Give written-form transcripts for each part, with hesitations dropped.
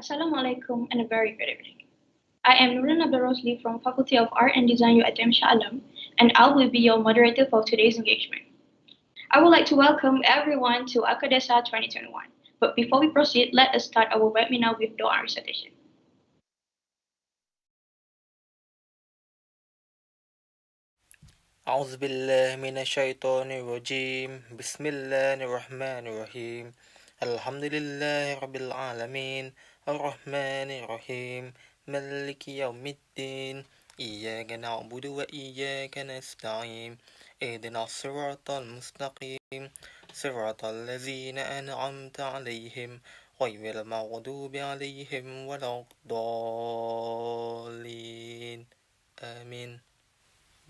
Assalamualaikum and a very good evening. I am Nurun Abdurrosli from Faculty of Art and Design UITM Shah and I will be your moderator for today's engagement. I would like to welcome everyone to Akadesa 2021. But before we proceed, let us start our webinar with Doa recitation. أعوذ بالله من الشيطان الرجيم بسم الله الرحمن الرحيم الحمد لله رب العالمين الرحمن الرحيم مالك يوم الدين إياك نعبد وإياك نستعين اهدنا الصراط المستقيم صراط الذين أنعمت عليهم غير المغضوب عليهم ولا الضالين آمين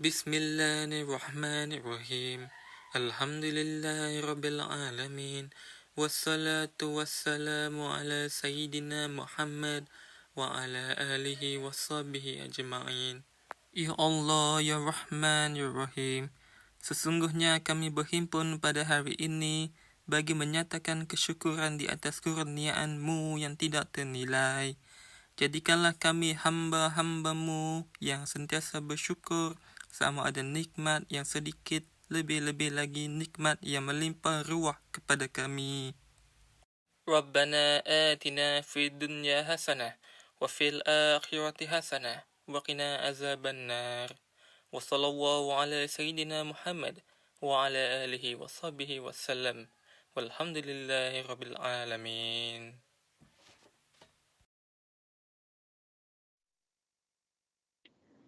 بسم الله الرحمن الرحيم الحمد لله رب العالمين والصلاة والسلام على سيدنا محمد وعلى آله وصحبه أجمعين Ya Allah, Ya Rahman, Ya Rahim. Sesungguhnya kami berhimpun pada hari ini bagi menyatakan kesyukuran di atas kurniaan-Mu yang tidak ternilai. Jadikanlah kami hamba-hamba-Mu yang sentiasa bersyukur sama ada nikmat yang sedikit, lebih-lebih lagi nikmat yang melimpah ruah kepada kami. Rabbana atina fid dunya hasanah wa fil akhirati hasanah wa qina azaban nar. Wa sallallahu ala sayyidina Muhammad wa ala alihi wa sahbihi wa sallam. Walhamdulillahi rabbil alamin.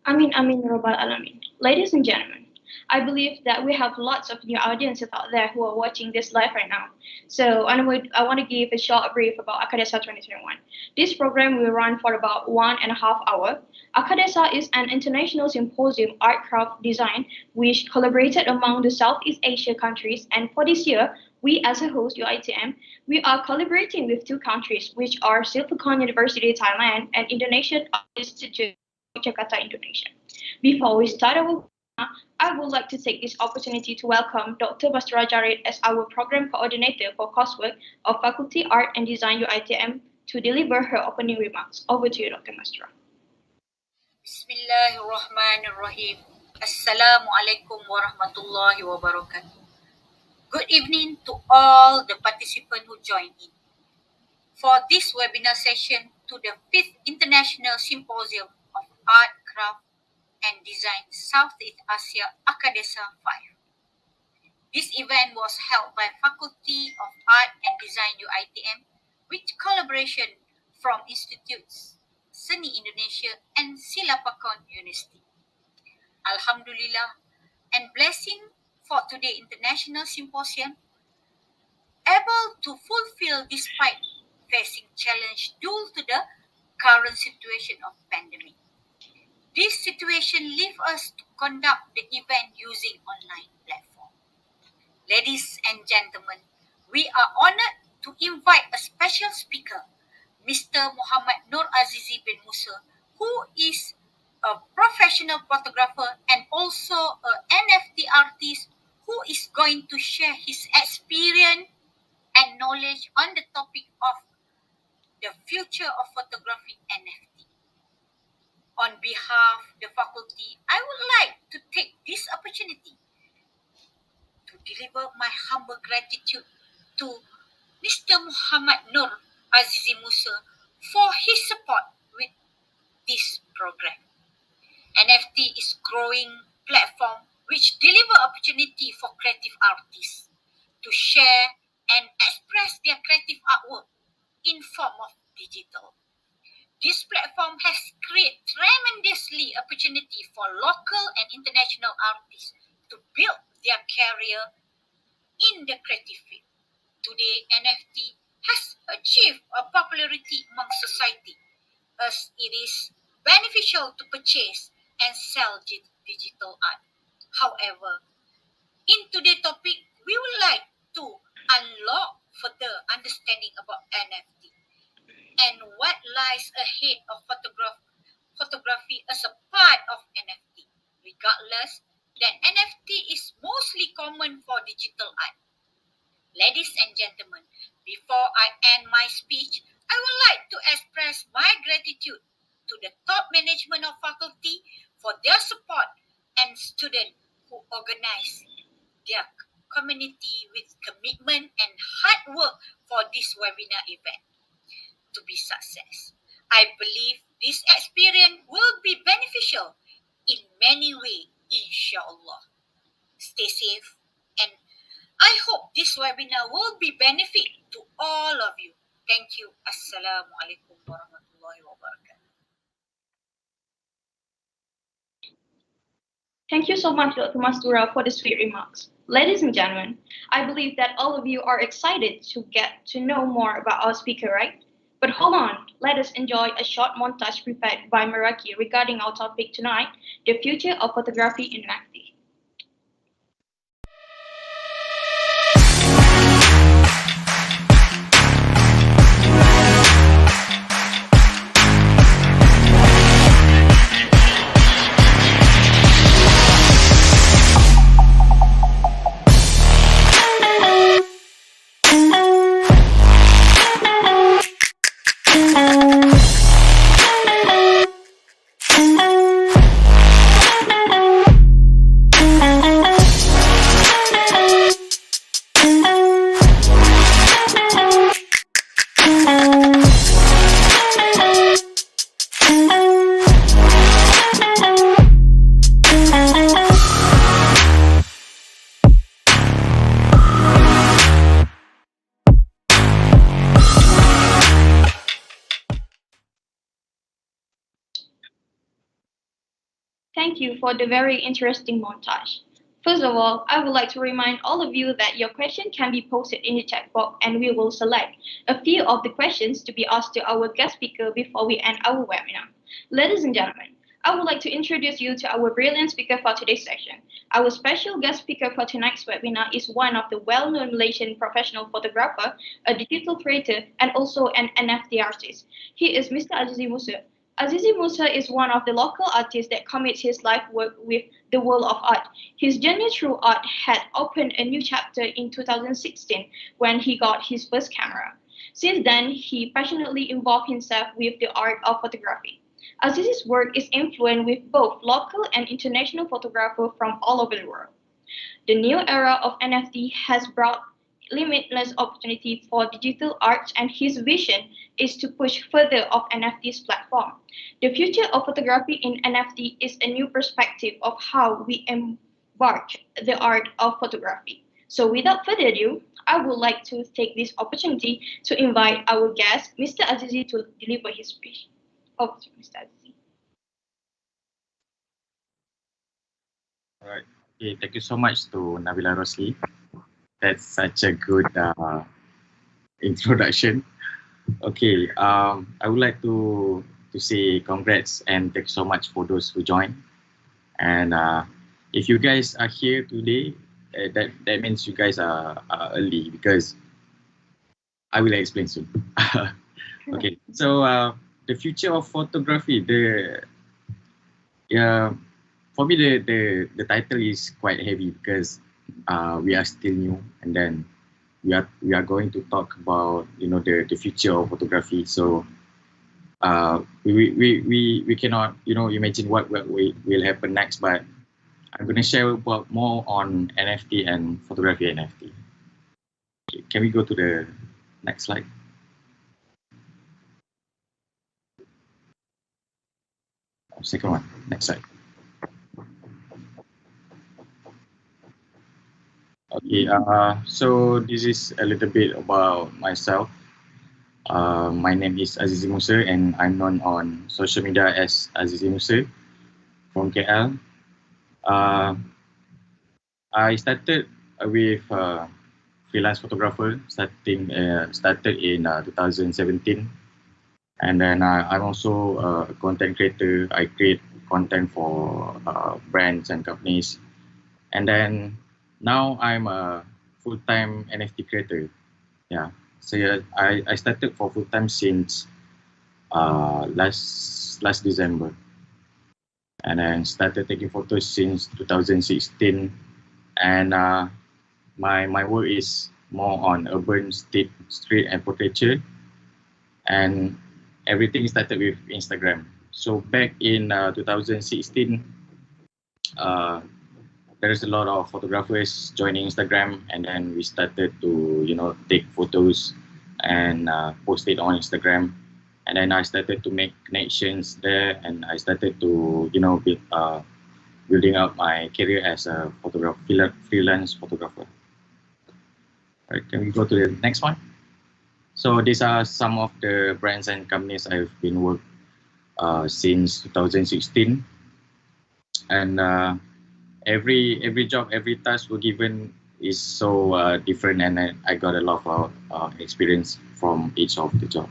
Amin Amin Robbal Alamin. Ladies and gentlemen, I believe that we have lots of new audiences out there who are watching this live right now. So I want to give a short brief about Akadesa 2021. This program will run for about 1.5 hours. Akadesa is an international symposium art craft design which collaborated among the Southeast Asia countries, and for this year, we as a host, UITM, we are collaborating with two countries which are Silpakon University Thailand and Indonesian Art Institute Jakarta, Indonesia. Before we start our webinar, I would like to take this opportunity to welcome Dr. Basra Jared as our program coordinator for coursework of Faculty Art and Design UITM to deliver her opening remarks. Over to you, Dr. Basra. Bismillahirrahmanirrahim. Assalamualaikum warahmatullahi wabarakatuh. Good evening to all the participants who joined in for this webinar session to the 5th International Symposium of Art, Craft and Design Southeast Asia Akadesa 5. This event was held by Faculty of Art and Design UITM with collaboration from Institutes Seni Indonesia and Silapakon University. Alhamdulillah and blessing for today International Symposium, able to fulfill despite facing challenge due to the current situation of pandemic. This situation leaves us to conduct the event using online platform. Ladies and gentlemen, we are honored to invite a special speaker, Mr. Muhammad Nur Azizi bin Musa, who is a professional photographer and also an NFT artist who is going to share his experience and knowledge on the topic of the future of photography NFT. On behalf of the faculty, I would like to take this opportunity to deliver my humble gratitude to Mr. Muhammad Nur Azizi Musa for his support with this program. NFT is growing platform which deliver opportunity for creative artists to share and express their creative artwork in form of digital. This platform has created tremendously opportunity for local and international artists to build their career in the creative field. Today, NFT has achieved a popularity among society as it is beneficial to purchase and sell digital art. However, in today's topic, we would like to unlock further understanding about NFT and what lies ahead of photography as a part of NFT, regardless that NFT is mostly common for digital art. Ladies and gentlemen, before I end my speech, I would like to express my gratitude to the top management of faculty for their support and students who organize their community with commitment and hard work for this webinar event to be success. I believe this experience will be beneficial in many ways, inshallah. Stay safe, and I hope this webinar will be benefit to all of you. Thank you. Assalamualaikum warahmatullahi wabarakatuh. Thank you so much, Dr. Mastura, for the sweet remarks. Ladies and gentlemen, I believe that all of you are excited to get to know more about our speaker, right? But hold on, let us enjoy a short montage prepared by Meraki regarding our topic tonight, the future of photography in NFT. Thank you for the very interesting montage. First of all, I would like to remind all of you that your question can be posted in the chat box and we will select a few of the questions to be asked to our guest speaker before we end our webinar. Ladies and gentlemen, I would like to introduce you to our brilliant speaker for today's session. Our special guest speaker for tonight's webinar is one of the well-known Malaysian professional photographer, a digital creator, and also an NFT artist. He is Mr. Azizi Musa. Azizi Musa is one of the local artists that commits his life work with the world of art. His journey through art had opened a new chapter in 2016 when he got his first camera. Since then, he passionately involved himself with the art of photography. Azizi's work is influenced with both local and international photographers from all over the world. The new era of NFT has brought limitless opportunity for digital art, and his vision is to push further of NFT's platform. The future of photography in NFT is a new perspective of how we embark the art of photography. So without further ado, I would like to take this opportunity to invite our guest, Mr. Azizi, to deliver his speech. Over to Mr. Azizi. All right. Okay, thank you so much to Nabila Rosli. That's such a good introduction. Okay, I would like to say congrats and thank you so much for those who joined. And if you guys are here today, that means you guys are early because I will explain soon. Okay, so the future of photography, for me the title is quite heavy because we are still new, and then we are going to talk about the future of photography. So we cannot imagine what will happen next, but I'm going to share about more on NFT and photography NFT. Okay, can we go to the next slide? Second one, next slide. Okay, so this is a little bit about myself. My name is Azizi Musa, and I'm known on social media as Azizi Musa from KL. I started with freelance photographer started in 2017, and then I'm also a content creator. I create content for brands and companies, and then now I'm a full-time NFT creator. Yeah, so I started for full-time since last December, and then started taking photos since 2016. And my work is more on urban, street and portraiture. and everything started with Instagram. So back in 2016, uh, there's a lot of photographers joining Instagram, and then we started to take photos and post it on Instagram. And then I started to make connections there, and I started to building up my career as a freelance photographer. Right, can we go to the next one? So these are some of the brands and companies I've been working since 2016, and every job, every task we're given is so different, and I got a lot of experience from each of the job.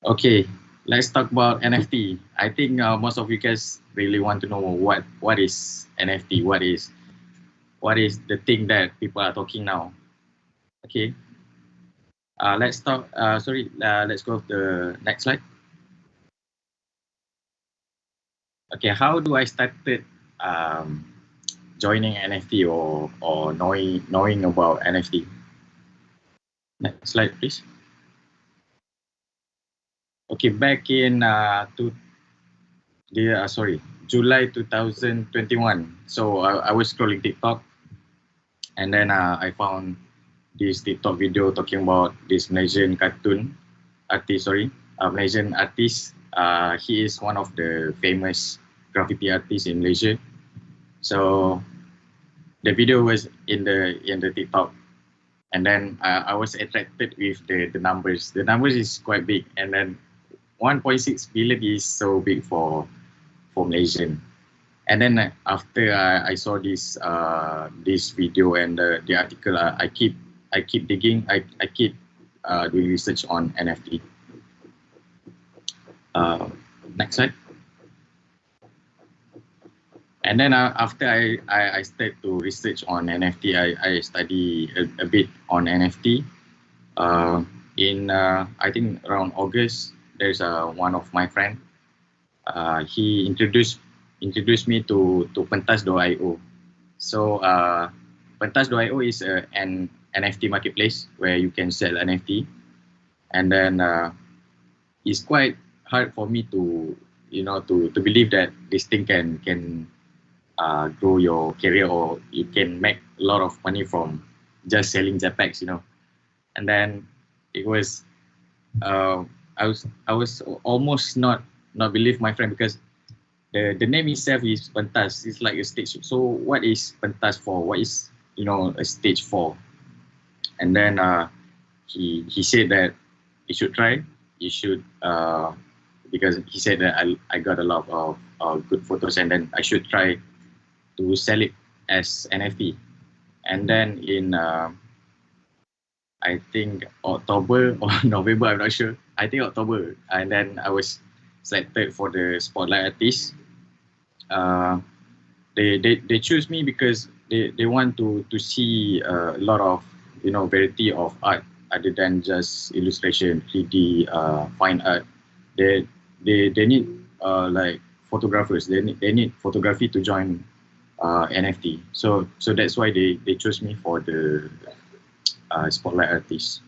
Okay, let's talk about NFT. I think most of you guys really want to know what is NFT, what is the thing that people are talking now. Okay, let's talk. Let's go to the next slide. Okay, how do I started um, joining NFT or knowing about NFT? Next slide, please. Okay, back in July 2021. So I was scrolling TikTok, and then I found this TikTok video talking about this Malaysian artist. He is one of the famous graffiti artists in Malaysia. So the video was in the TikTok, and then I was attracted with the numbers. The numbers is quite big, and then 1.6 billion is so big for Malaysian. And then after I saw this video and the article, I keep digging. I keep doing research on NFT. Next slide. And then after I started to research on NFT, I study a bit on NFT. In I think around August, there's one of my friend. He introduced me to Pentas.io. So Pentas.io is an NFT marketplace where you can sell NFT, and then it's quite hard for me to believe that this thing can grow your career, or you can make a lot of money from just selling JPEGs. And then it was uh, I was almost not believe my friend, because the name itself is pentas. It's like a stage. So what is pentas for? What is a stage for? And then he said that you should try. You should because he said that I got a lot of good photos, and then I should try to sell it as NFT. And then in I think October or November, I'm not sure. I think October, and then I was selected for the spotlight artist. Uh, they choose me because they want to see a lot of variety of art other than just illustration, 3D, fine art. They need like photographers. They need photography to join NFT. So that's why they chose me for the spotlight artist.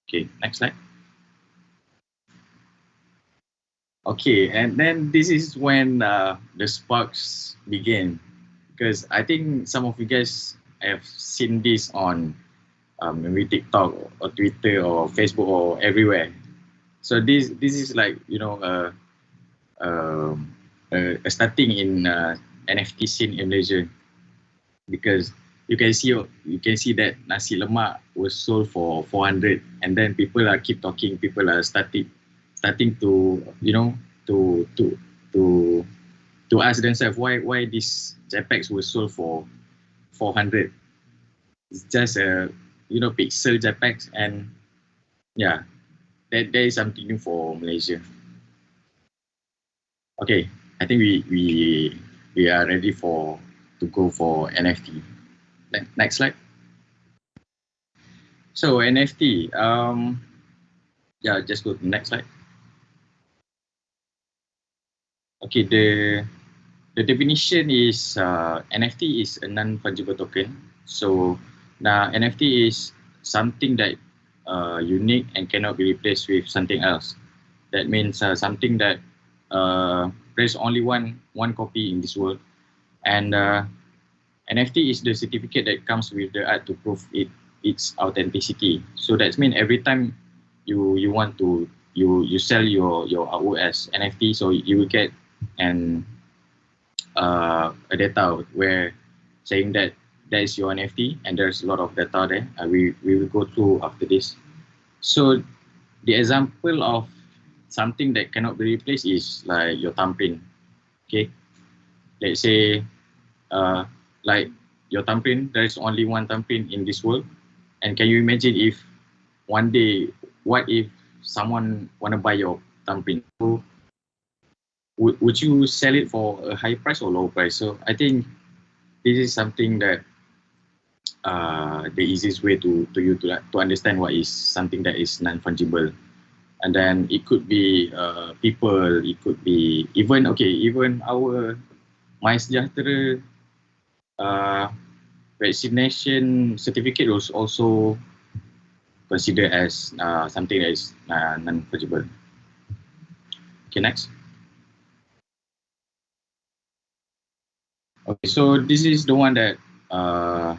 Okay, next slide. Okay, and then this is when the sparks began, because I think some of you guys have seen this on maybe TikTok or Twitter or Facebook or everywhere. So this is like a starting in NFT scene in Malaysia, because you can see that nasi lemak was sold for 400, and then people are keep talking. People are starting to to to ask themselves why this JPEGs was sold for 400. It's just a pixel JPEGs, and yeah, that is something new for Malaysia. Okay, I think we are ready to go for NFT. Next slide. So NFT, yeah, just go to the next slide. Okay, the definition is NFT is a non-fungible token. So now NFT is something that unique and cannot be replaced with something else. That means something that there's only one copy in this world, and NFT is the certificate that comes with the art to prove its authenticity. So that means every time you want to you sell your artwork as NFT, so you will get an a data where saying that that is your NFT, and there's a lot of data there. We will go through after this. So the example of something that cannot be replaced is like your thumbprint. Okay, let's say like your thumbprint, there is only one thumbprint in this world. And can you imagine if one day, what if someone want to buy your thumbprint? So would you sell it for a high price or low price? So I think this is something that the easiest way to you to understand what is something that is non-fungible. And then it could be people, it could be even our My Sejahtera vaccination certificate was also considered as something that is non-fungible. Okay, next. Okay, so this is the one that I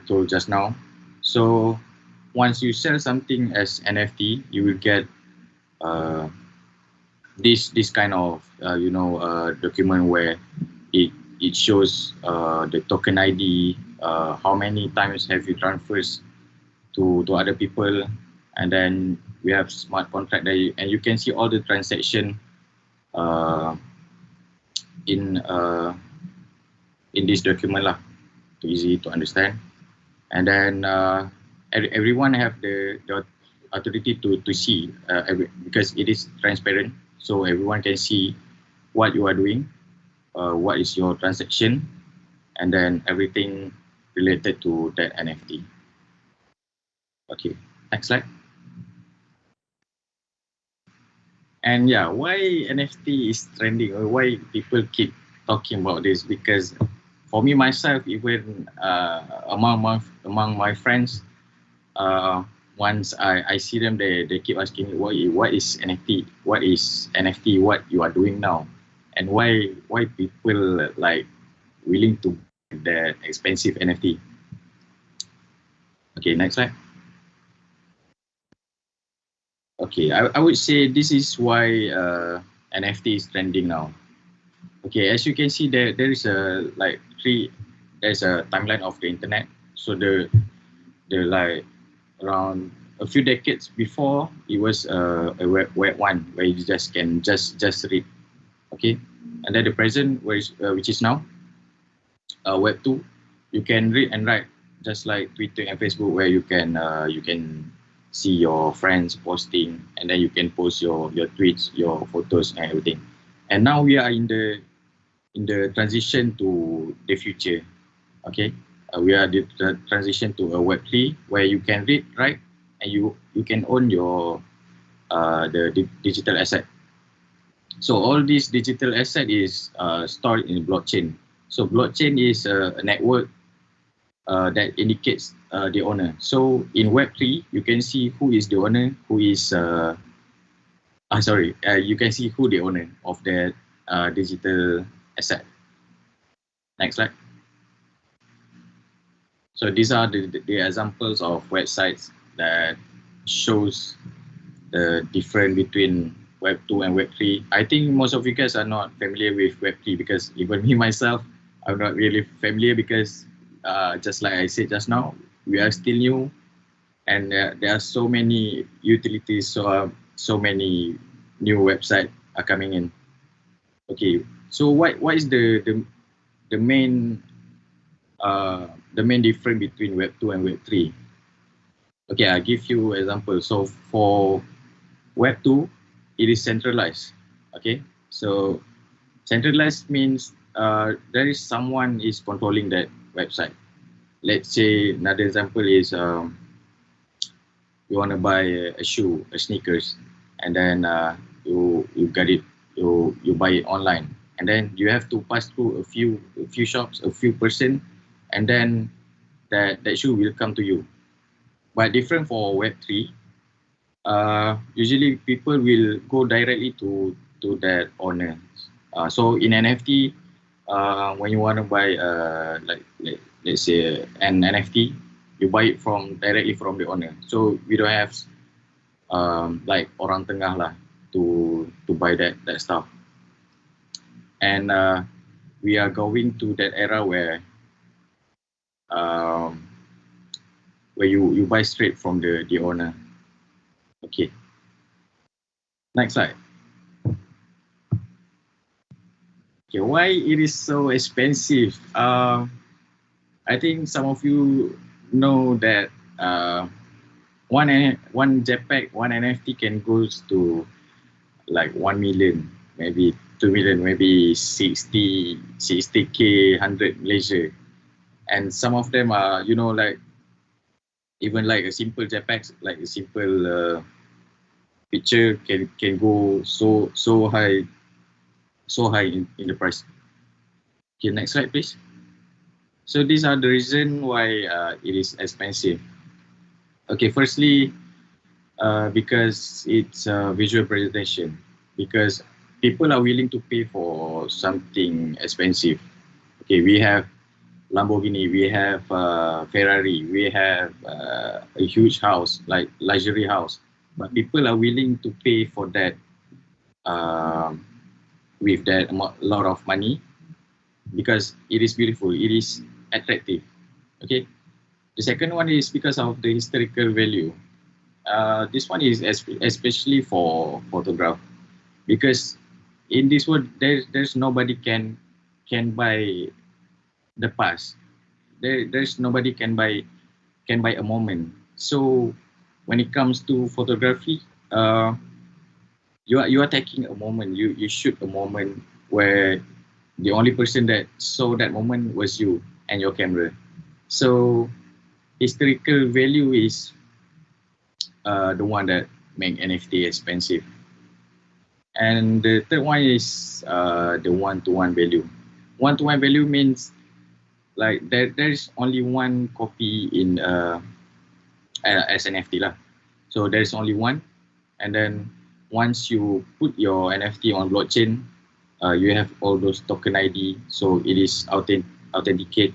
told just now. So once you sell something as NFT, you will get this kind of document where it shows the token ID, how many times have you transferred to other people, and then we have smart contract there, and you can see all the transaction uh, in in this document lah, too easy to understand. And then everyone have the authority to see because it is transparent, so everyone can see what you are doing, what is your transaction, and then everything related to that NFT. Okay, next slide. And yeah, why NFT is trending, or why people keep talking about this? Because for me myself, even among my friends, once I see them, they keep asking me, what is NFT? What is NFT? What you are doing now? And why people like willing to buy that expensive NFT? Okay, next slide. Okay, I would say this is why NFT is trending now. Okay, as you can see, there is there's a timeline of the internet. So the like around a few decades before, it was a web one where you just can just read. Okay, and then the present which is now web two, you can read and write, just like Twitter and Facebook, where you can see your friends posting, and then you can post your tweets, your photos, and everything. And now we are in the transition to the future. Okay, we are the transition to a web 3 where you can read, write, and you can own your the digital asset. So all this digital asset is stored in blockchain. So blockchain is a network that indicates the owner. So in web 3, you can see who is the owner, who is you can see who the owner of the digital asset. Next slide. So these are the examples of websites that shows the difference between Web 2 and Web 3. I think most of you guys are not familiar with Web 3, because even me myself, I'm not really familiar, because just like I said just now, we are still new, and there are so many utilities, so many new websites are coming in. Okay, so what is the main difference between Web 2 and Web 3? Okay, I'll give you an example. So for Web 2, it is centralized. Okay, so centralized means there is someone is controlling that website. Let's say another example is you want to buy a shoe, a sneakers, and then you get it, you buy it online, and then you have to pass through a few shops, a few person, and then that shoe will come to you. But different for Web 3, usually people will go directly to that owner. So in NFT, when you want to buy let's say an NFT, you buy it from directly from the owner. So we don't have like orang tengah lah to buy that stuff. And we are going to that era um, where you buy straight from the owner. Okay, next slide. Okay, why it is so expensive? I think some of you know that one JPEG, one NFT can goes to like 1 million, maybe 2 million, maybe 60k, 100 Malaysia, and some of them are like even like a simple JPEG, like a simple picture can go so high in the price. Okay, next slide, please. So these are the reason why it is expensive. Okay, firstly, because it's a visual presentation. Because people are willing to pay for something expensive. Okay, we have Lamborghini, we have Ferrari, we have a huge house, like luxury house. But people are willing to pay for that um, with that lot of money because it is beautiful, it is attractive. Okay. The second one is because of the historical value. This one is especially for photograph because in this world there's nobody can buy the past. There's nobody can buy a moment. So when it comes to photography, you are taking a moment. You shoot a moment where the only person that saw that moment was you and your camera. So historical value is the one that make NFT expensive. And the third one is the one-to-one value. One-to-one value means like there's only one copy in as NFT lah. So there's only one, and then once you put your NFT on blockchain, you have all those token ID, so it is authenticate,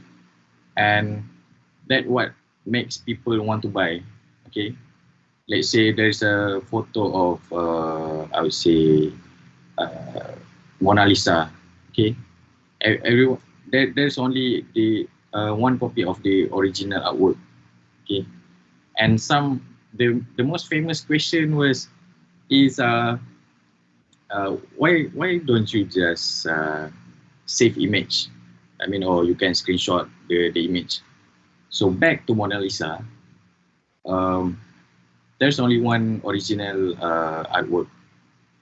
and that what makes people want to buy. Okay, let's say there's a photo of I would say Mona Lisa. Okay, everyone there's only the one copy of the original artwork. Okay, and the most famous question was is why don't you just save image? I mean, or you can screenshot the image. So back to Mona Lisa, um, there's only one original artwork.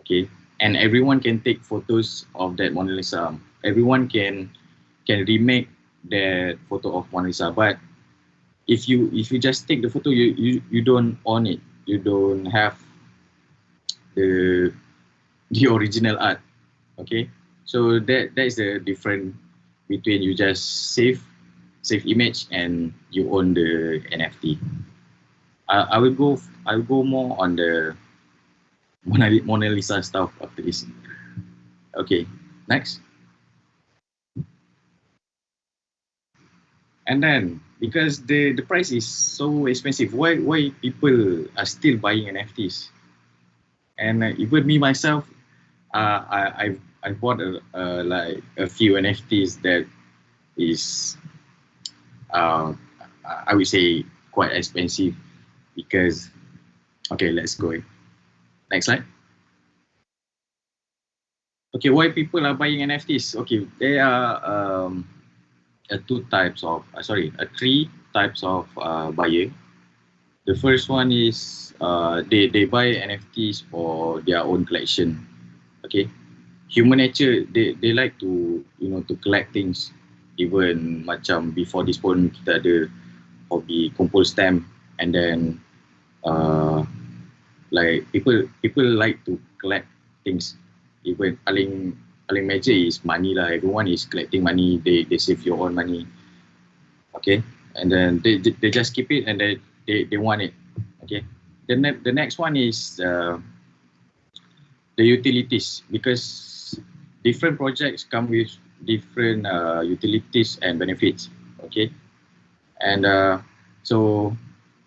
Okay, and everyone can take photos of that Mona Lisa. Everyone can remake that photo of Mona Lisa, but if you just take the photo, you don't own it. You don't have the the original art. Okay, so that is the difference between you just save image and you own the NFT. I will go more on the Mona Lisa stuff after this. Okay, next. And then because the price is so expensive, why people are still buying NFTs? And even me myself, I bought like a few NFTs that is uh, I would say quite expensive because okay, let's go. Next slide. Okay, why people are buying NFTs? Okay, there are three types of buyer. The first one is they buy NFTs for their own collection. Okay, human nature they like to collect things. Even macam before this pun kita ada hobi kumpul stamp, and then uh, like people like to collect things. Even paling major is money lah. Everyone is collecting money. They save your own money. Okay, and then they just keep it and they want it. Okay, the next one is the utilities, because different projects come with different utilities and benefits. Okay, and so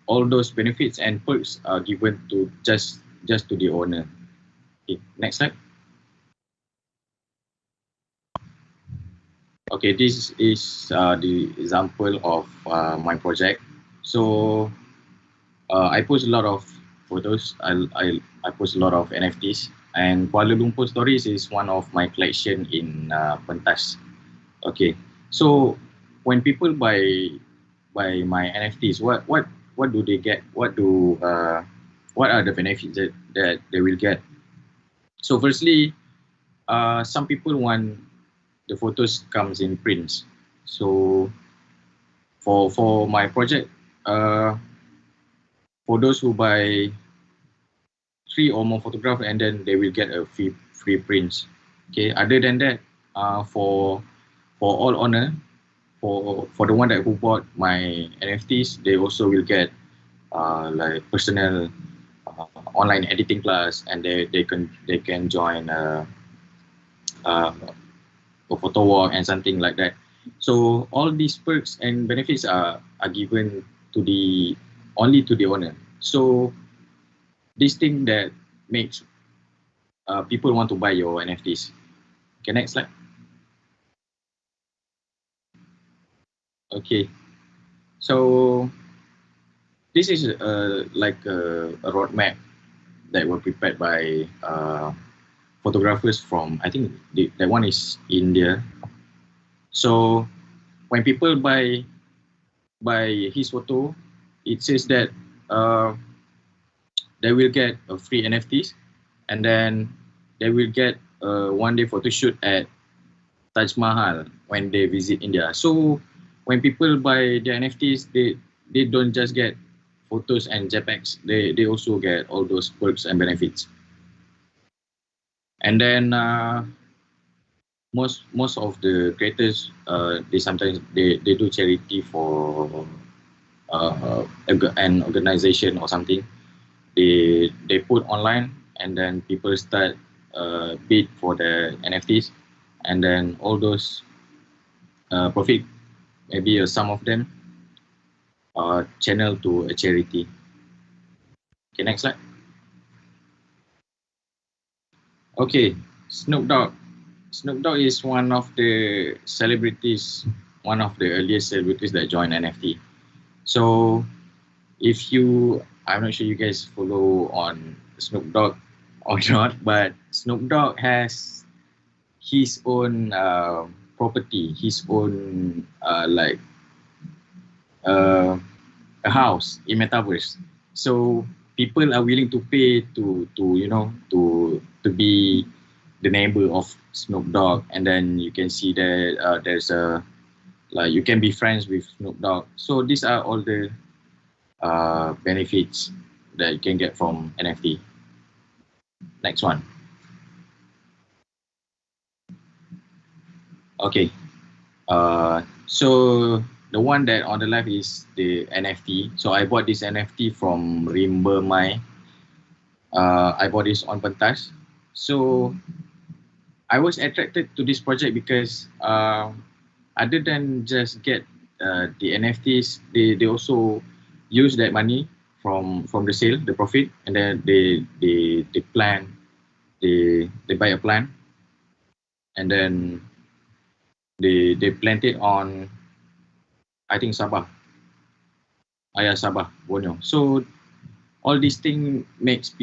all those benefits and perks are given to just to the owner. Okay, next slide. Okay, this is the example of my project. So I post a lot of photos. I post a lot of NFTs, and Kuala Lumpur Stories is one of my collection in Pentas. Okay, so when people buy my NFTs, what do they get? What are the benefits that they will get? So firstly, some people want the photos comes in prints. So for my project, uh, for those who buy 3 or more photographs, and then they will get a free prints. Okay. Other than that, for all owner, for the one that who bought my NFTs, they also will get like personal online editing class, and they can join uh, a photo walk and something like that. So all these perks and benefits are given to the only to the owner. So this thing that makes people want to buy your NFTs. Okay, next slide. Okay, so this is like a roadmap that were prepared by photographers from, I think that one is India. So when people buy his photo, it says that uh, they will get a free NFTs, and then they will get a 1 day photo shoot at Taj Mahal when they visit India. So when people buy the NFTs, they don't just get photos and JPEGs. They also get all those perks and benefits. And then most of the creators they sometimes they do charity for an organization or something. They put online, and then people start bid for the NFTs, and then all those profit, maybe some of them channel to a charity. Okay, next slide. Okay, Snoop Dogg. Snoop Dogg is one of the celebrities, one of the earliest celebrities that joined NFT. So if you, I'm not sure you guys follow on Snoop Dogg or not, but Snoop Dogg has his own property, his own uh, a house in metaverse. So people are willing to pay to to be the neighbor of Snoop Dogg, and then you can see that there's a, like, you can be friends with Snoop Dogg. So these are all the benefits that you can get from NFT. Next one. Okay. So the one that on the left is the NFT. So I bought this NFT from Rimba Mai. I bought this on Pentas. So I was attracted to this project because other than just get the NFTs, they also use that money from the sale, the profit, and then they plan, they buy a plant, and then they plant it on, I think, Sabah, Sabah, Borneo. So all these thing makes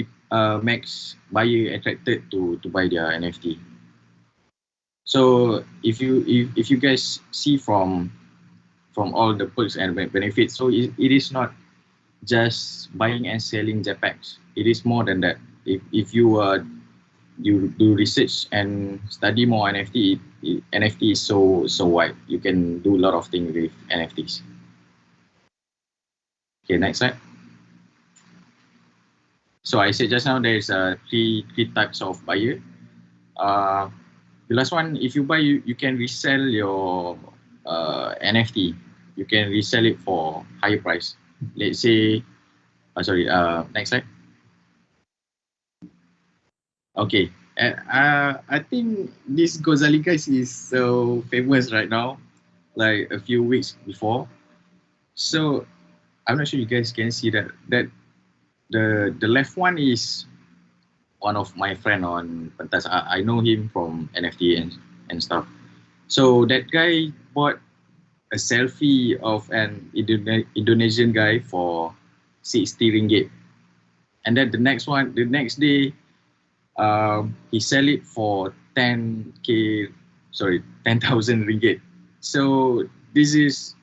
buyer attracted to buy their NFT. So if you guys see from all the perks and benefits, so it is not just buying and selling JPEGs. It is more than that. If you you do research and study more NFT, NFT is so wide. You can do a lot of things with NFTs. Okay, next slide. So I said just now there's three types of buyer. The last one, if you buy, you can resell your NFT. You can resell it for higher price. Let's say, sorry, next slide. Okay. And I think this Gozali guys is so famous right now, like a few weeks before. So I'm not sure you guys can see that the left one is one of my friend on Pentas. I know him from NFT and stuff. So that guy bought a selfie of an Indonesian guy for 60 ringgit. And then the next day, he sell it for 10k, sorry, 10,000 ringgit. So this is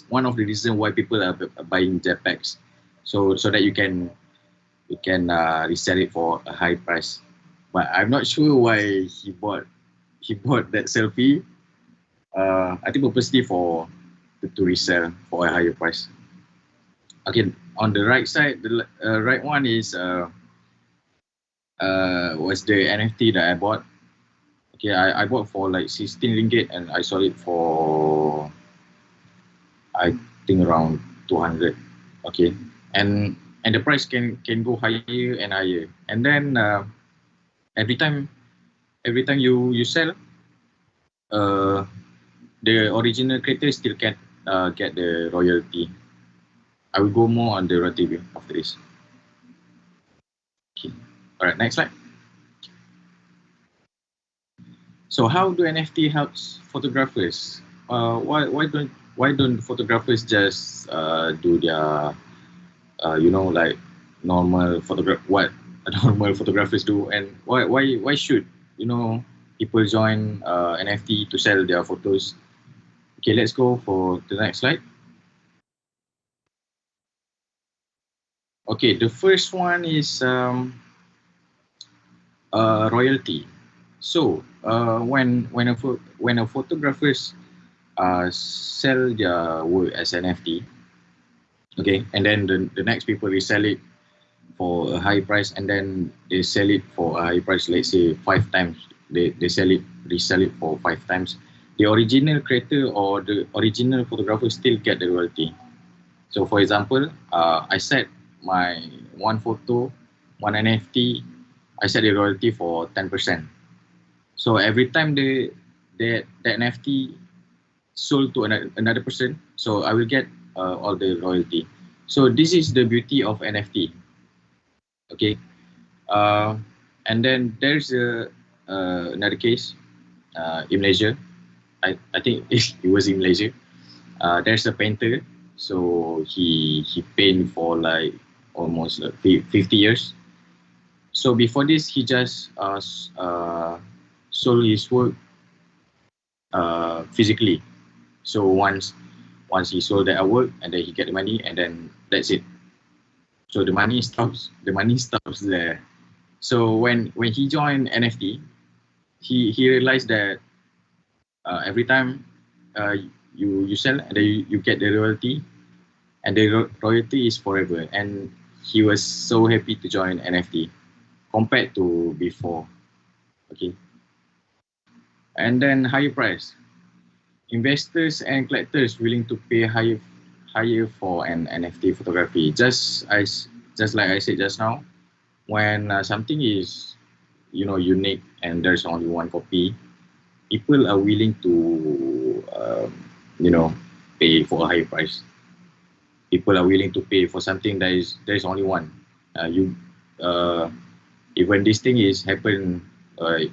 one of the reasons why people are buying JPEGs, so that you can resell it for a high price. But I'm not sure why he bought that selfie. I think purposely to resell for a higher price. Okay, on the right side, the right one is was the NFT that I bought. Okay, I bought for like 16 ringgit and I sold it for I think around 200. Okay, and the price can go higher and higher. And then every time you sell, uh, the original creator still can get the royalty. I will go more on the royalty after this. Okay. All right, next slide. So how do NFT helps photographers? Why don't photographers just do their like normal photograph what normal photographers do, and why should people join NFT to sell their photos? Okay, let's go for the next slide. Okay, the first one is royalty. So when a photographers sell their work as NFT, okay, and then the next people resell it for a high price, and then they sell it for a high price, let's say 5 times. They resell it for 5 times. The original creator or the original photographer still get the royalty. So for example, I set my one photo, one NFT, I set the royalty for 10%. So every time the NFT sold to another person, so I will get all the royalty. So this is the beauty of NFT. Okay, uh, and then there's another case in Malaysia. I think it was in Malaysia. There's a painter, so he paint for like almost like 50 years. So before this, he just sold his work physically. So once he sold that work, and then he get the money, and then that's it. So the money stops there. So when he joined NFT, he realized that every time uh, you sell, and then you get the royalty, and the royalty is forever. And he was so happy to join NFT compared to before. Okay, and then higher price. Investors and collectors willing to pay higher for an NFT photography. Just like I said just now, when something is unique and there's only one copy, people are willing to you know pay for a higher price. People are willing to pay for something that is there is only one. You Even this thing is happened uh,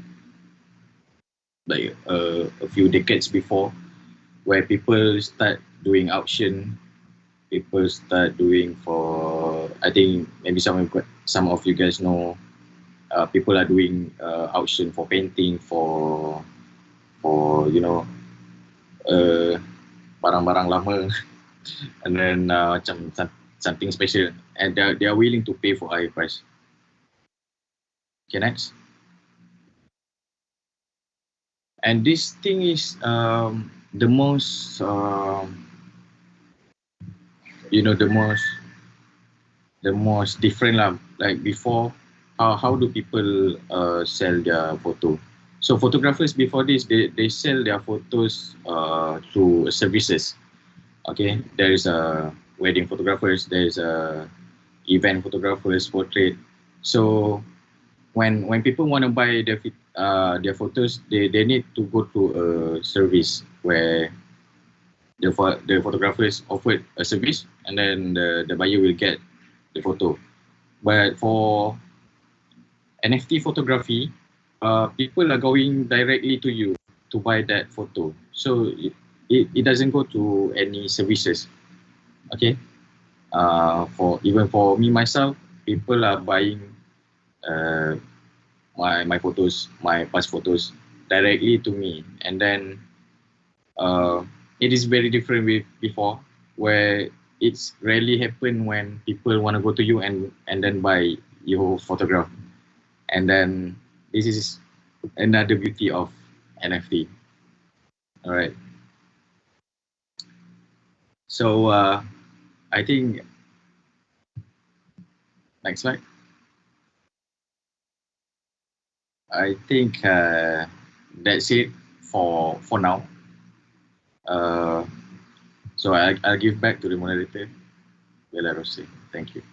like a few decades before, where people start doing auction. People start doing for, I think maybe some of you guys know, people are doing auction for painting, for uh, barang-barang lama, and then macam something special, and they are willing to pay for high price. Okay, next. And this thing is the most the most different lah. Like before, how do people sell their photo? So photographers before this, they sell their photos through services. Okay, there is a wedding photographers, there is a event photographers, portrait. So when people want to buy their photos, they need to go to a service where the photographers offered a service, and then the buyer will get the photo. But for NFT photography, people are going directly to you to buy that photo. So it doesn't go to any services. Okay. For even for me myself, people are buying uh, my photos, my past photos directly to me, and then uh, it is very different with before, where it's rarely happen when people want to go to you and then buy your photograph, and then this is another beauty of NFT. All right, so I think next slide. I think that's it for now. Uh, so I'll give back to the moderator, Bella Rossi. Thank you.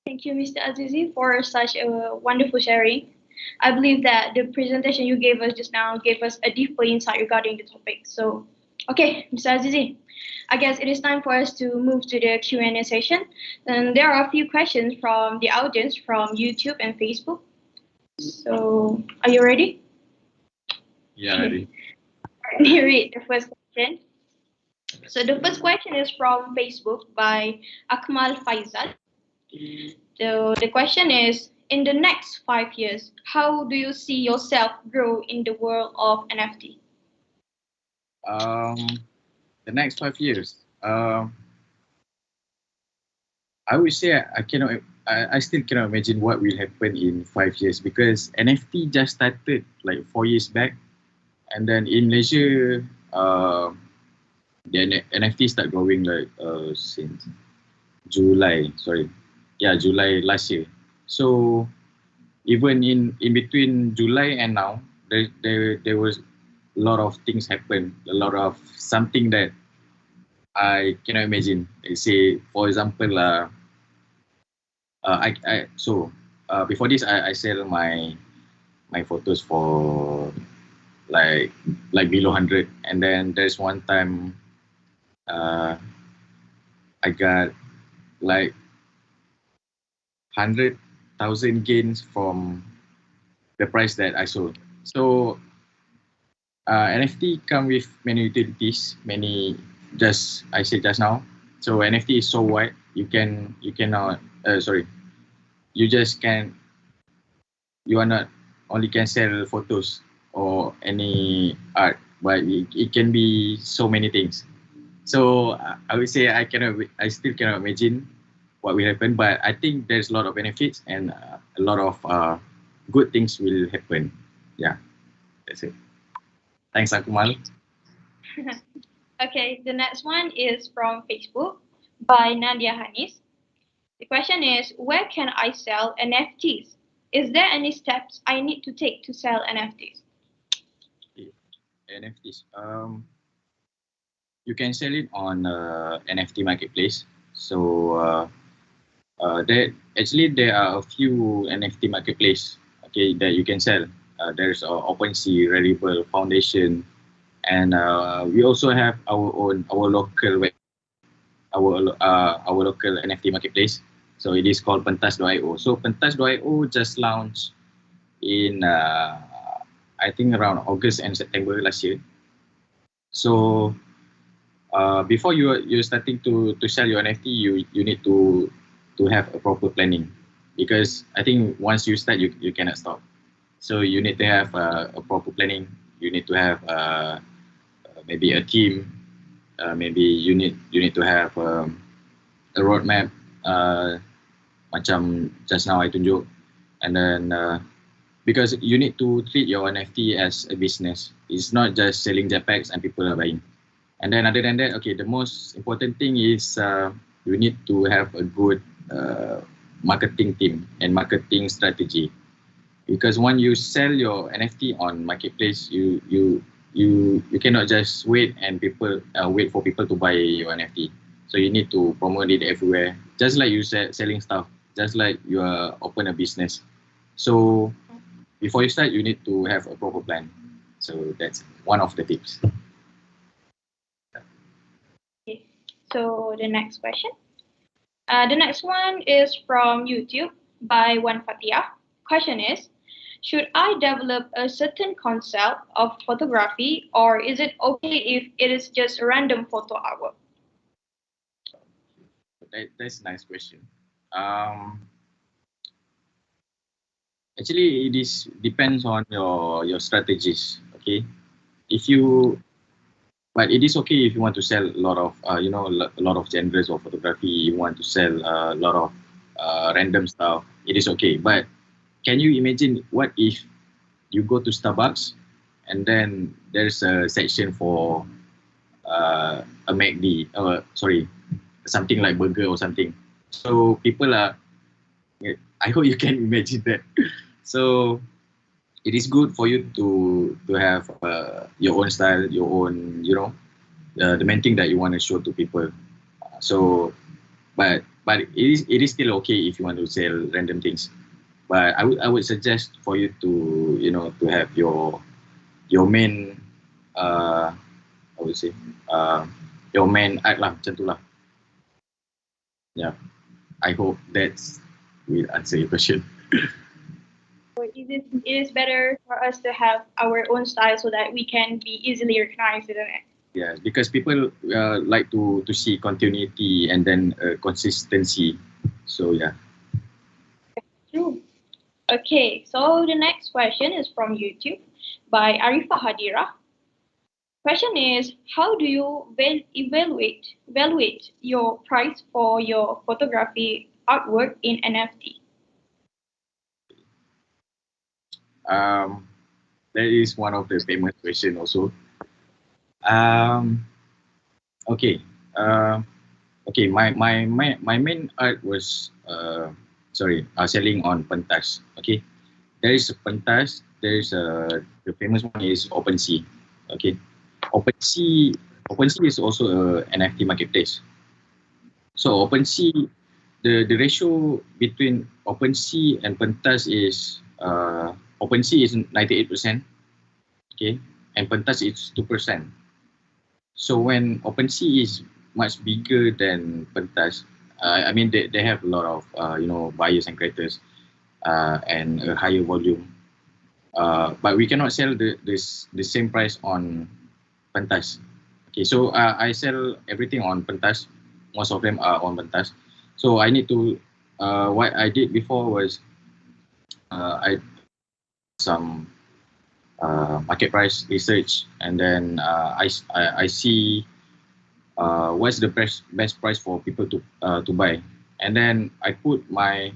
Thank you, Mr. Azizi, for such a wonderful sharing. I believe that the presentation you gave us just now gave us a deeper insight regarding the topic. So, okay, Mr. Azizi, I guess it is time for us to move to the Q&A session. And there are a few questions from the audience from YouTube and Facebook. So, are you ready? Yeah, Okay. ready. Let me read the first question. So, the first question is from Facebook by Akmal Faisal. So the question is, in the next 5 years, how do you see yourself grow in the world of NFT? Um, the next 5 years. I would say I cannot. I still cannot imagine what will happen in 5 years because NFT just started like 4 years back, and then in Malaysia, the NFT start growing like since July. Sorry, yeah, July last year. So even in between July and now, there was a lot of things happen. A lot of something that I cannot imagine. Let's say, for example, so before this, I sell my photos for like below 100, and then there's one time uh, I got like 100,000 gains from the price that I sold. So NFT come with many utilities, many just I said just now. So NFT is so wide, you cannot sorry, you just can you are not only can sell photos or any art, but it can be so many things. So I would say I still cannot imagine what will happen, but I think there's a lot of benefits and a lot of good things will happen. Yeah, that's it. Thanks, Akumal. Okay, the next one is from Facebook by Nadia Hanis. The question is, where can I sell NFTs? Is there any steps I need to take to sell NFTs? NFTs. You can sell it on NFT marketplace. So there actually there are a few NFT marketplace, okay, that you can sell. There's OpenSea, Rarible, Foundation, and we also have our local our local NFT marketplace. So it is called Pentas.io. So Pentas.io just launched in I think around August and September last year. So before you're starting to sell your NFT, you need to have a proper planning, because I think once you start, you cannot stop. So you need to have a proper planning. You need to have maybe a team. Maybe you need to have a roadmap. Macam just now I tunjuk, and then because you need to treat your NFT as a business. It's not just selling JPEGs and people are buying. And then other than that, okay, the most important thing is you need to have a good marketing team and marketing strategy. Because when you sell your NFT on marketplace, you you cannot just wait and people wait for people to buy your NFT. So you need to promote it everywhere, just like you said, selling stuff, just like you are open a business. So before you start, you need to have a proper plan. So that's one of the tips. Okay. So the next question. The next one is from YouTube by Wan Fatia. Question is, should I develop a certain concept of photography, or is it okay if it is just a random photo artwork? That's a nice question. Um, Actually, it is depends on your strategies. Okay, if you but it is okay if you want to sell a lot of a lot of genres of photography. You want to sell a lot of random stuff. It is okay, but can you imagine what if you go to Starbucks and then there's a section for a McD, sorry, something like burger or something. So people are, I hope you can imagine that. So it is good for you to have your own style, your own, the main thing that you want to show to people. So, but it is still okay if you want to sell random things. But I would suggest for you to have your main I would say uh, your main art lah, macam tu lah. Yeah, I hope that's will answer your question. So it is better for us to have our own style so that we can be easily recognized, isn't it? Yeah, because people like to see continuity and then consistency. So yeah. True. Okay, so the next question is from YouTube by Arifa Hadira. Question is, how do you evaluate your price for your photography artwork in NFT? Um, that is one of the famous question also. Um, okay. Okay. My main art was selling on pentas. Okay. There is a pentas. There is the famous one is OpenSea. Okay. OpenSea OpenSea is also a NFT marketplace. So OpenSea, the ratio between OpenSea and pentas is OpenSea is 98%. Okay, and pentas is 2%. So when OpenSea is much bigger than pentas, I mean they have a lot of buyers and creators and a higher volume. But we cannot sell the same price on pentas. Okay, so I sell everything on pentas. Most of them are on pentas. So I need to what I did before was I some market price research, and then I see what's the best price for people to buy, and then I put my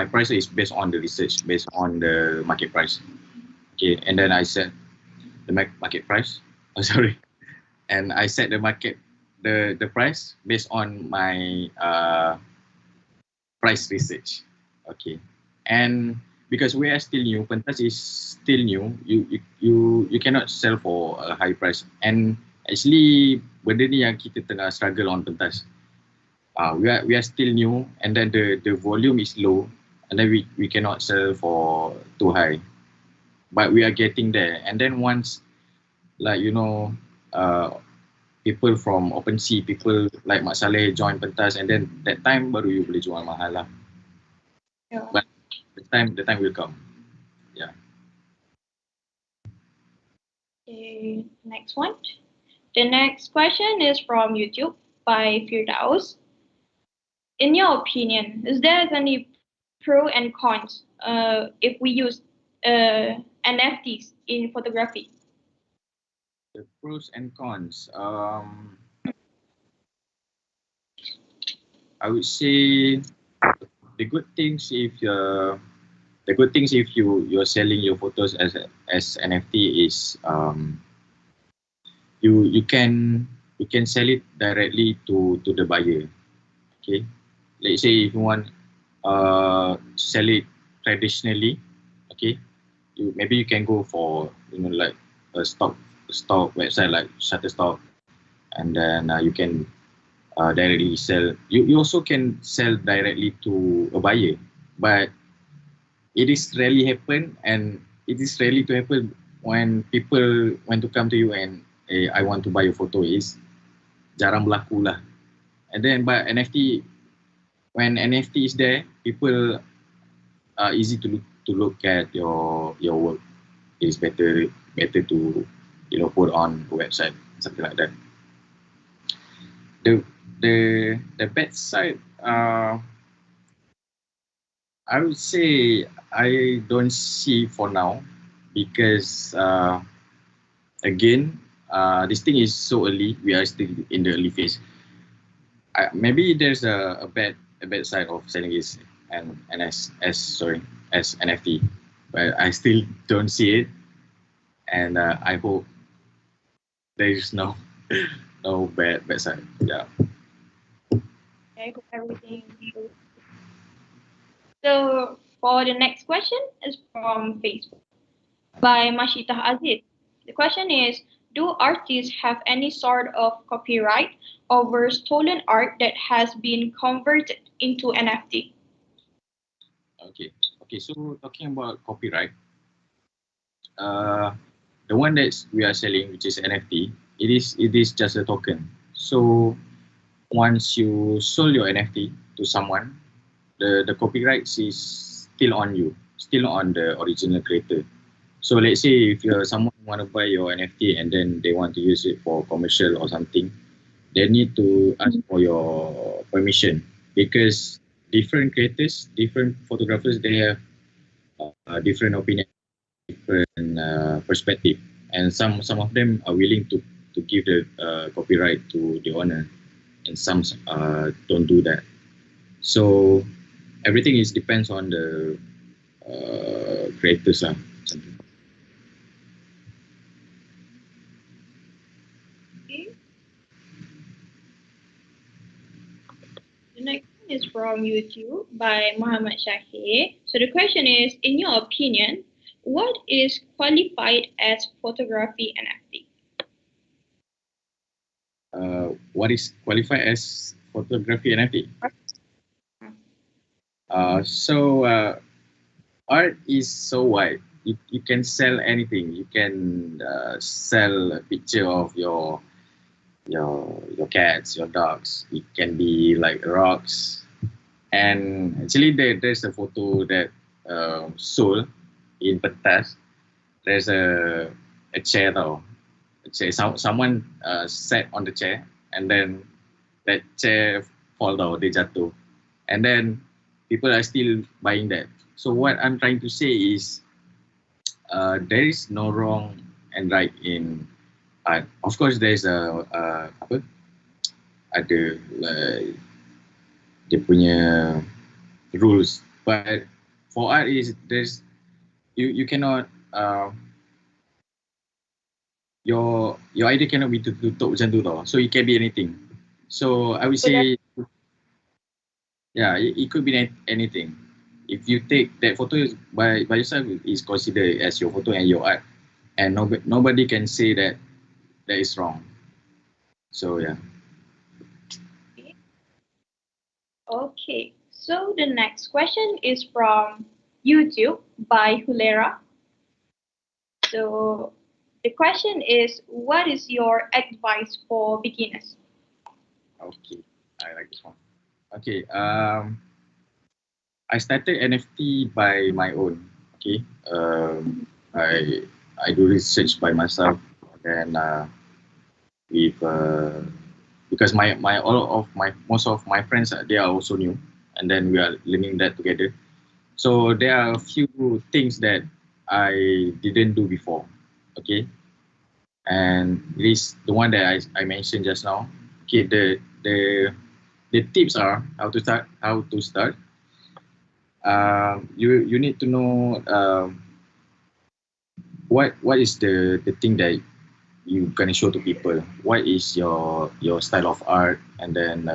price is based on the research, based on the market price. Okay, and then I set the market price. Oh, sorry, and I set the price based on my price research. Okay, and because we are still new, pentas is still new, you cannot sell for a high price. And actually benda ni yang kita tengah struggle on pentas. We are still new, and then the volume is low, and then we cannot sell for too high. But we are getting there, and then once, like people from OpenSea, people like Mak Saleh join pentas, and then that time baru you boleh jual mahal lah. Yeah. But the time will come. Yeah. Okay, next one. The next question is from YouTube by Firdaus. In your opinion, is there any pro and cons if we use NFTs in photography? The pros and cons. I would say the good things if you're selling your photos as NFT is you can sell it directly to the buyer. Okay, let's say if you want sell it traditionally. Okay, maybe you can go for like a stock website like Shutterstock, and then you can directly sell. You also can sell directly to a buyer, but it is rarely happen, and it is rarely to happen when people want to come to you and I want to buy your photo is jarang berlaku lah. And then but NFT, when NFT is there, people are easy to look at your work. It's better to put on a website, something like that. The the bad side, I would say I don't see for now because again, this thing is so early. We are still in the early phase. Maybe there's a bad side of selling this and as NFT, but I still don't see it, and I hope there is no no bad side. Yeah. I hope everything goes. So for the next question is from Facebook by Mashita Aziz. The question is, do artists have any sort of copyright over stolen art that has been converted into NFT? Okay. Okay. So talking about copyright, uh, the one that we are selling, which is NFT, it is just a token. So once you sold your NFT to someone, the copyright is still on you, still on the original creator. So let's say if you're someone want to buy your NFT and then they want to use it for commercial or something, they need to ask for your permission because different creators, different photographers, they have different opinion, different perspective, and some of them are willing to give the copyright to the owner, and some don't do that. So everything is depends on the creators lah. Okay. The next one is from YouTube by Muhammad Shahir. So the question is, in your opinion, what is qualified as photography NFT? What is qualified as photography NFT? Art is so wide. You can sell anything. You can sell a picture of your cats, your dogs. It can be like rocks. And actually, there's a photo that sold in Pentas. There's a chair though. A chair. Someone sat on the chair, and then that chair fall down. They jatuh, and then people are still buying that. So what I'm trying to say is there is no wrong and right in art. Of course, there's apa ada dia punya rules, but for art is you cannot your idea cannot be tutup macam tu tau. So it can be anything. So I would say yeah, it could be anything. If you take that photo by yourself, is considered as your photo and your art, and nobody can say that that is wrong. So yeah. Okay, so the next question is from YouTube by Hulera. So the question is, what is your advice for beginners? Okay, I like this one. Okay, I started NFT by my own. Okay, I do research by myself, and with because my all of my most of my friends they are also new, and then we are learning that together. So there are a few things that I didn't do before. Okay, and this the one that I mentioned just now. Okay, the tips are how to start. You need to know what is the thing that you gonna show to people. What is your style of art, and then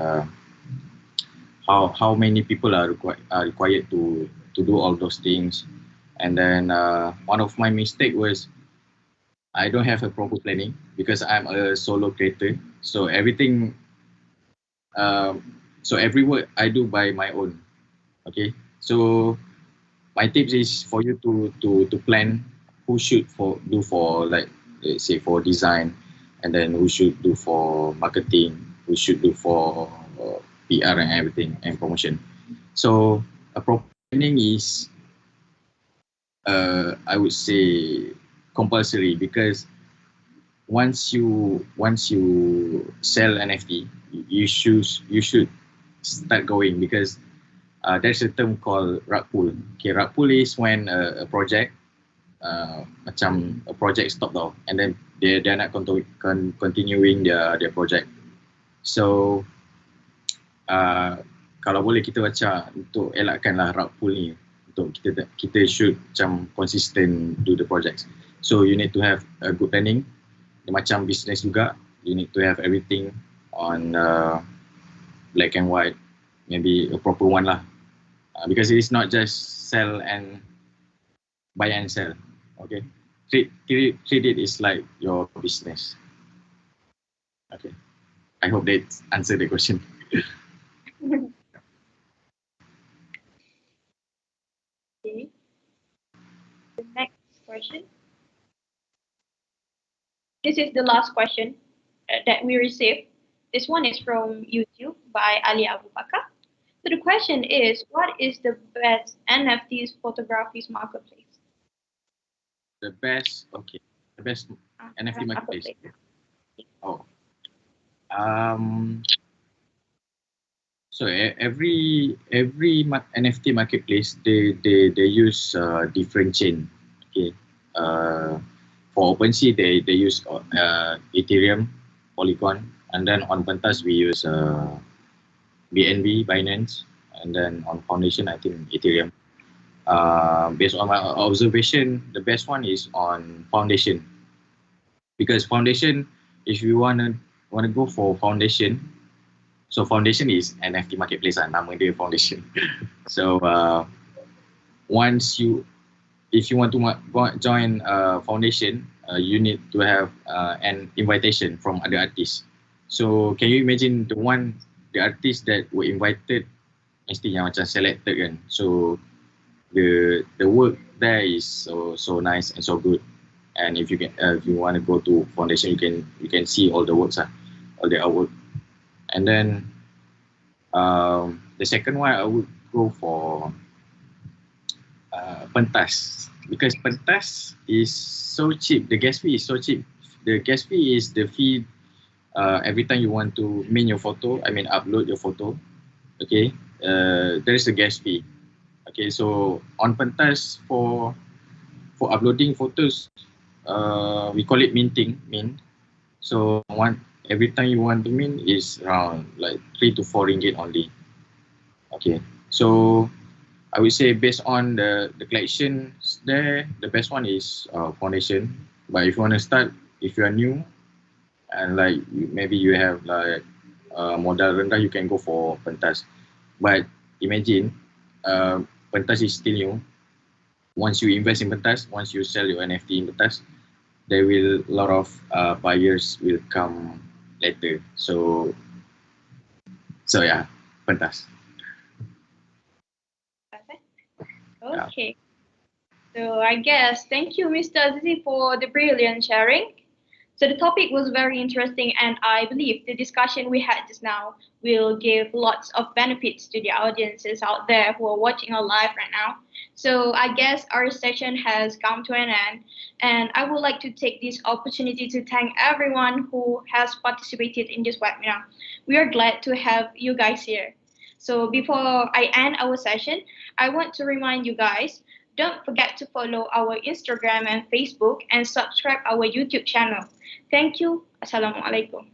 how many people are required to do all those things. And then one of my mistake was I don't have a proper planning because I'm a solo creator. So everything, so every work I do by my own. Okay, so my tips is for you to plan who should do for, like, let's say, for design, and then who should do for marketing, who should do for PR and everything and promotion. So a proper planning is, I would say, compulsory, because once you sell NFT, you should start going, because there's a term called rug pull. Okay, rug pull is when a project, macam a project stop tau, and then they're not continuing their project. So kalau boleh kita baca untuk elakkanlah rug pull ni, untuk kita should macam consistent do the projects. So you need to have a good planning. Dia macam business juga, you need to have everything on black and white, maybe a proper one lah, because it is not just sell and buy and sell. Okay, treat it is like your business. Okay, I hope that answered the question. Okay. The next question. This is the last question that we received. This one is from YouTube by Ali Abu Bakar. So the question is, what is the best NFTs photographies marketplace? The best, okay, the best NFT marketplace. Oh, um, so every NFT marketplace, they use different chain. Okay, for OpenSea they use Ethereum, Polygon, and then on Pentas we use BNB, Binance, and then on Foundation I think Ethereum. Based on my observation, the best one is on Foundation, because Foundation, if you wanna go for Foundation, so Foundation is NFT marketplace lah, nama dia Foundation. So once you, if you want to join Foundation, you need to have an invitation from other artists. So can you imagine the artists that were invited mesti yang macam selected kan. So the work there is so nice and so good. And if you want to go to Foundation, you can see all the works, all the artwork. And then the second one I would go for Pentas, because Pentas is so cheap. The gas fee is so cheap. The gas fee is the fee every time you want to upload your photo. Okay, there is a gas fee. Okay, so on Pentas, for uploading photos, we call it mint. So every time you want to mint is around like 3 to 4 ringgit only. Okay, so I would say based on the collections there, the best one is Foundation. But if you want to start, if you are new and like maybe you have like modal rendah, you can go for Pentas. But imagine Pentas is still new. Once you invest in Pentas, once you sell your NFT in Pentas, there will a lot of buyers will come later. So yeah, Pentas. Okay. So I guess thank you, Mr. Azizi, for the brilliant sharing. So the topic was very interesting, and I believe the discussion we had just now will give lots of benefits to the audiences out there who are watching our live right now. So I guess our session has come to an end, and I would like to take this opportunity to thank everyone who has participated in this webinar. We are glad to have you guys here. So before I end our session, I want to remind you guys, don't forget to follow our Instagram and Facebook and subscribe our YouTube channel. Thank you. Assalamualaikum.